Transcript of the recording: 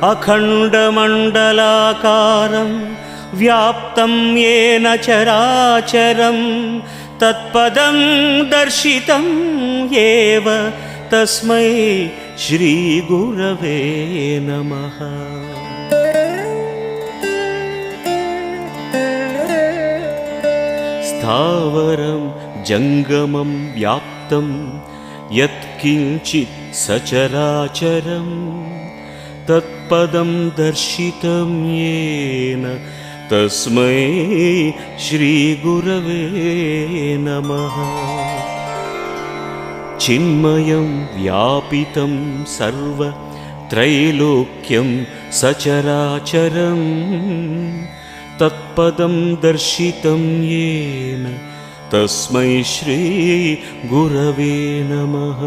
अखण्डमण्डलाकारं व्याप्तं येन चराचरं तत्पदं दर्शितं येव तस्मै श्रीगुरवे नमः। स्थावरं जङ्गमं व्याप्तं यत्किञ्चित् सचराचरं तत्पदं दर्शितं येन तस्मै श्रीगुरवे नमः। चिन्मयं व्यापितं सर्वत्रैलोक्यं सचराचरं तत्पदं दर्शितं येन तस्मै श्रीगुरवे नमः।